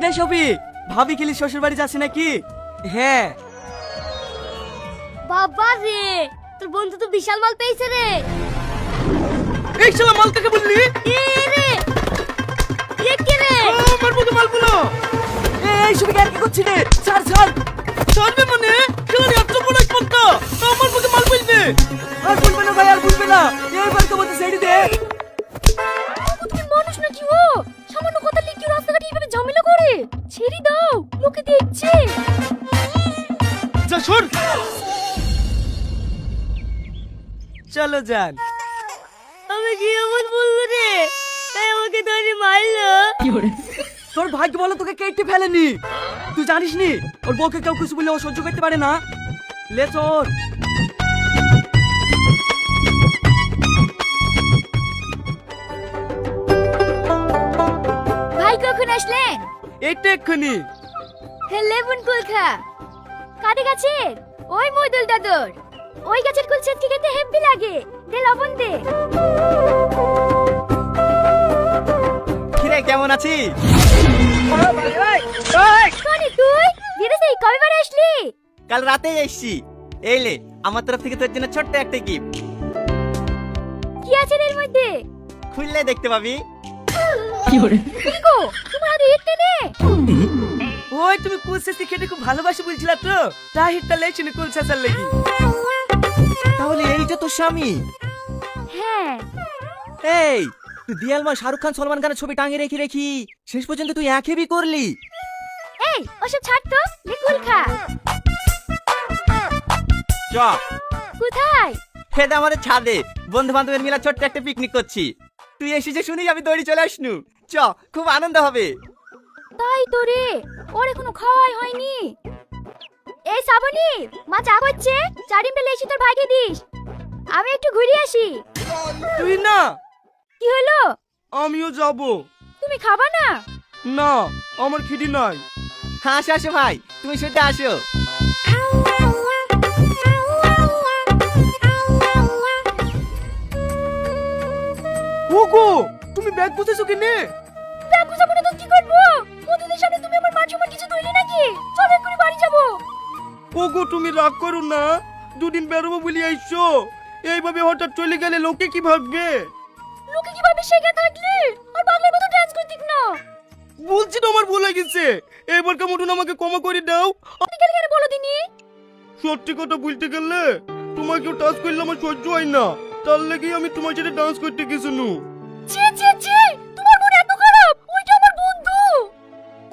কিরে শফিক, ভাবি কিলি শ্বশুর বাড়ি যাচ্ছে নাকি? হ্যাঁ। বাবা রে, তোর বন্ধু তো বিশাল মাল পেয়েছে রে। এই শালা মাল কাকে বললি? এ রে, এ কে রে? আমার বন্ধু মাল বলো। এই শফিক আর কি করছিস রে? ছাড় ছাড়। ছাড়বে মানে? কেন এত বড় স্পর্ধা? আমার বন্ধু মাল বলবে। আর বলবে না ভাই, আর বলবে না। এইবার তো বলতে ছেড়ে দে। তুই মানুষ নাকি ও? সামান্য কথা লিখে রাস্তাঘাটে এইভাবে ঝামেলা করে? ছেড়ে দাও, লোকে দেখছে। যা শোন। চলো যান। আমি কি এমন বলবো রে? তাই আমাকে ধরে মারলো। তোর ভাগ্য বলো তোকে কেটে ফেলেনি। তুই জানিস নি ওর বউকে কেউ কিছু বলে ও সহ্য করতে পারে না। লে চল। ভাই কখন আসলেন? এইটা এক্ষুনি। লেবুন কুল খা। কাদের গাছের? ওই মইদুল দাদুর। ওই গাছের কুল ছেঁচকে খেতে হেব্বি লাগে। দে লবণ দে। কিরে কেমন আছিস? কোনি তুই? বিদেশে কবে বারে আসলি? কাল রাতেই এসেছি। এই লে, আমার তরফ থেকে তোর জন্য ছোট্ট একটা গিফট। কি আছে এর মধ্যে? খুললে দেখতে পাবি। কি গো? তোমার হাতে এটা নে। ওই তুমি কুলসেসি খেতে খুব ভালোবাসি বলছিলা তো, তাই হিটটা লেছিনি কুলসেসার লাগি। তাহলে এইটা তোর স্বামী? হ্যাঁ। এই তুই দিয়ালমা শাহরুখ খান সলমান খানের ছবি টাঙিয়ে রেখি শেষ পর্যন্ত তুই একই বি করলি। এই ওসব ছাড় তো, লে কুল খা। চ কোথায়? খেতে আমাদের ছাদে বন্ধু বান্ধবের মিলা ছোট্ট একটা পিকনিক করছি। তুই এসেছিস শুনি আমি দৌড়ি চলে আসনু। চ, খুব আনন্দ হবে। তাই তো রে, ওর এখনো খাওয়াই হয়নি। এই শ্রাবণী, মা চা করছে, চা ডিমটা লেসি তোর ভাইকে দিস। আমি একটু ঘুরে আসি। তুই না? কি হলো? আমিও যাব। তুমি খাবা না? না, আমার খিদি নাই। আসো আসো ভাই, তুমি শুতে আসো। ওগো, তুমি ব্যাগ গুছাইছো কেনে? ব্যাগ গুছাবো না তো কি করবো? ওদের সামনে তুমি আমার মান সম্মান কিছু ধরলে নাকি? চলো এক্ষুনি বাড়ি যাবো। ওগো তুমি রাগ করো না, দুদিন বেরোবো বলি আইছো, এইভাবে হঠাৎ চলে গেলে লোকে কি ভাববে? লোকে কি ভাবে শেখা থাকলে আর বাংলার মতো ডান্স করতিক না। বলছি তো আমার ভুল হয়ে গেছে, এবার কেমন আমাকে ক্ষমা করে দাও। আপনি কেন কেন বলো দিনি? সত্যি কথা বলতে গেলে তোমাকেও টাচ করলে আমার সহ্য হয় না, তার লেগেই আমি তোমার সাথে ডান্স করতে গেছিনু। ছি ছি ছি, তোমার মন এত খারাপ? ওইটা আমার বন্ধু।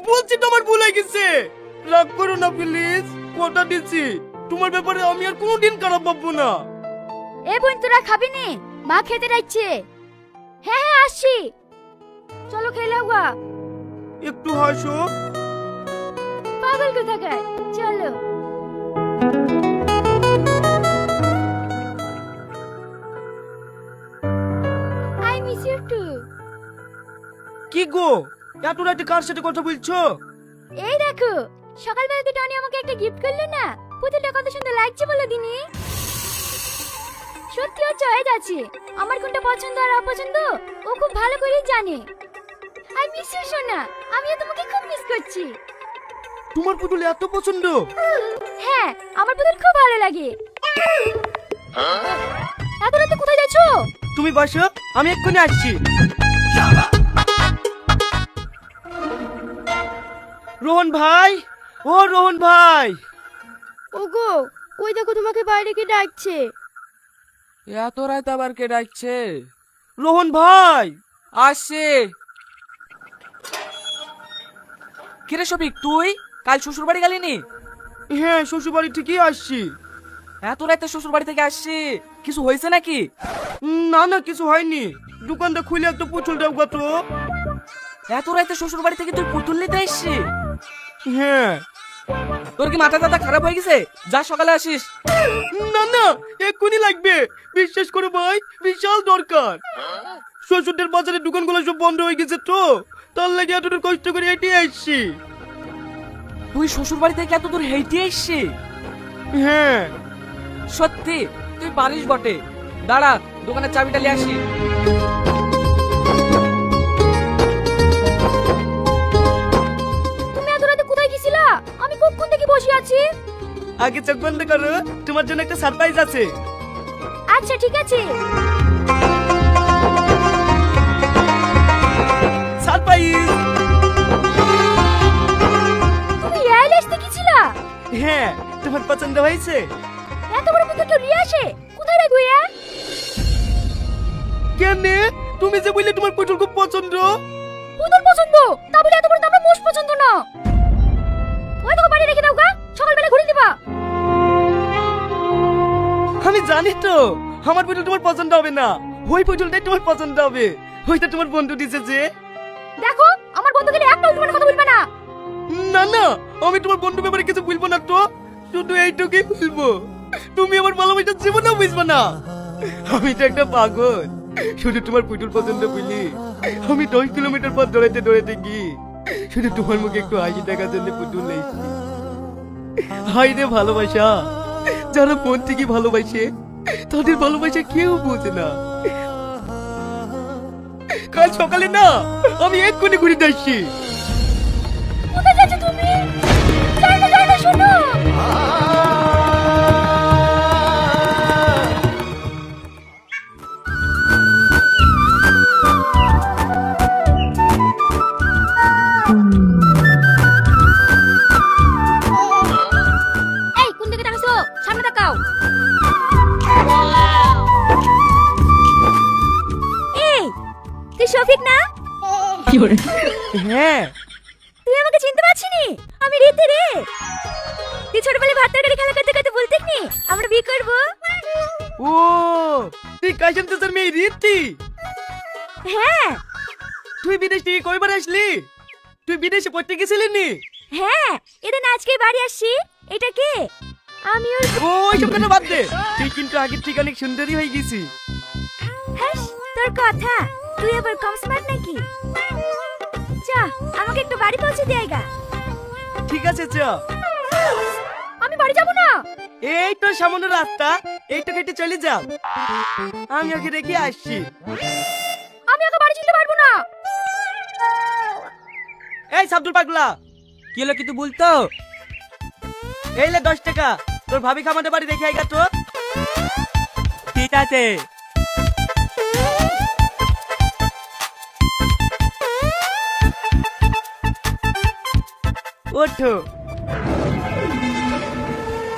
বলছি তো আমার ভুল হয়ে গেছে, রাগ করো না প্লিজ, কথা দিচ্ছি তোমার ব্যাপারে আমি আর কোনোদিন খারাপ ভাববো না। এ বোন তোরা খাবি নি? মা খেতে যাচ্ছে। হ্যাঁ হ্যাঁ আসছি। চলো খেলে গা। একটু হাসো। পাগল কোথাকার, চলো। I miss you too. কি গো, এত রাতে কার সাথে কথা বলছো? এই দেখো, সকালবেলাতে টনি আমাকে একটা গিফট করলো না, পুতুলটা কত সুন্দর লাগছে বলো দিনি। সত্যি ও চয়েস আছে, আমার কোনটা পছন্দ আর অপছন্দ ও খুব ভালো করেই জানে। আই মিস ইউ সোনা, আমিও তোমাকে খুব মিস করছি। তোমার পুতুল এত পছন্দ? হ্যাঁ, আমার পুতুল খুব ভালো লাগে। এত রাতে কোথায় যাচ্ছো? তুমি বসো, আমি এক্ষুনি আসছি। রোহন ভাই, ও রোহন ভাই। ওগো, ওই দেখো তোমাকে বাইরে কে ডাকছে। এত রাত আবার কে ডাকছে? রোহন ভাই আসছে। কিরে শফিক, তুই কাল শ্বশুর বাড়ি গেলি নি? হ্যাঁ, শ্বশুর বাড়ি ঠিকই আসছি। এত রাতে শ্বশুর বাড়ি থেকে আসছি, কিছু হয়েছে নাকি? না না, কিছু হয়নি, দোকানটা খুলে একটা পুতুল দাও গো তো। এত রাতে শ্বশুর বাড়ি থেকে তুই পুতুল নিতে আসছি? হ্যাঁ। তোর কি মাথা টাথা খারাপ হয়ে গেছে? যা সকালে আসিস। না না, এক্ষুনি লাগবে, বিশ্বাস করো ভাই, বিশাল দরকার। শ্বশুরদের বাজারের দোকানগুলো সব বন্ধ হয়ে গেছে তো, তার লাগে এতদূর কষ্ট করে হেঁটে আসছি। তুই শ্বশুর বাড়ি থেকে এত দূর হেঁটে আসছি? হ্যাঁ। সত্যি তুই পারিস বটে, দাঁড়া দোকানের চাবিটা নিয়ে আসি। আগে চোখ বন্ধ করো, তোমার জন্য একটা সারপ্রাইজ আছে। আচ্ছা ঠিক আছে। সারপ্রাইজ। তুমি এই আসতে কি ছিল? হ্যাঁ, তোমার পছন্দ হয়েছে? এত বড় পুতুল কেউ নিয়ে আসে? কোথায় রাখবো এ? কেনে? তুমি যে বললে তোমার পুতুল খুব পছন্দ। পুতুল পছন্দ, তা বলে এত বড় দামটা মোষ পছন্দ না। ওই তো বাড়ি রেখে দাও গা, সকালবেলা ঘুরে দিবা। আমি জানি তো আমার পুতুল তোমার পছন্দ হবে না, ওই পুতুলটাই তোমার পছন্দ হবে। ওইটা তোমার বন্ধু দিছে যে। দেখো, আমার বন্ধুকে নিয়ে একটা উল্টো কথা বলবে না। না না, আমি তোমার বন্ধু ব্যাপারে কিছু বলবো না তো, শুধু এইটুকুই বলবো, তুমি আমার ভালোবাসার জীবনেও বুঝবে না। আমি তো একটা পাগল, শুধু তোমার পুতুল পছন্দ বলি আমি 10 কিলোমিটার পথ দৌড়াতে দৌড়াতে গিয়ে শুধু তোমার মুখে একটু হাসি দেখার জন্য পুতুল নিয়েছি। হাই রে ভালোবাসা, যারা মন থেকে ভালোবাসে তাদের ভালোবাসা কেউ বোঝে না। কাল সকালে না আমি এক্ষুনি ঘুরে যাচ্ছি। কোথায় যাচ্ছ তুমি? যাই না শোনো। এই কোন দিকে তাকাছো? সামনে তাকাও। এই তুই শফিক না? হ্যাঁ, তুই আমাকে চিনতে পারছিনি? আমি রীতি রে। তুই ছোটবেলায় ভাত তরকারি খেলা করতে করতে বলতিস নি আমরা বিয়ে করব? ও তুই কাশিম চাচার মেয়ে রীতি। হ্যাঁ তুই বিদেশ থেকে কয়বার আসলি? তুই বিদেশে পড়তে গেছিলি নি? হ্যাঁ, এদিন আজকে বাড়ি আসছি। এটা কে? আমি ওর। ওইসব কথা বাদ দে, তুই কিন্তু আগের থেকে অনেক সুন্দরী হয়ে গেছি। হ্যাঁ, তোর কথা। তুই আবার কম স্মার্ট নাকি? চা, আমাকে একটু বাড়ি পৌঁছে দিয়ে গা। ঠিক আছে চ। আমি বাড়ি যাব না। এই তো সামান্য রাস্তা, এইটা কেটে চলে যাও, আমি ওকে রেখে আসছি। আমি ওকে বাড়ি যেতে পারবো না। এই সাবদুল পাগলা, কি হলো কিছু বলতো? এই লে 10 টাকা, তোর ভাবি আমাদের বাড়ি রেখে আইগা তো। ঠিক আছে। ওঠো।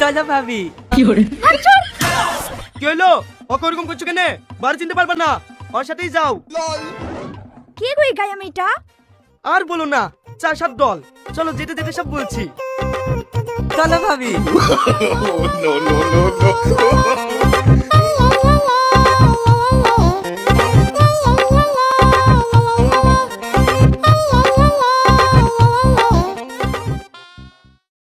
চলো ভাবি। কি হলো? ওকে ওরকম করছো কেন? বাড়ি চিনতে পারবা না, ওর সাথেই যাও। কে কই গায়া মেয়েটা? আর বলো না, 4-7 দল। চলো যেতে যেতে সব বলছি। চলো ভাবি। no, no, no, no.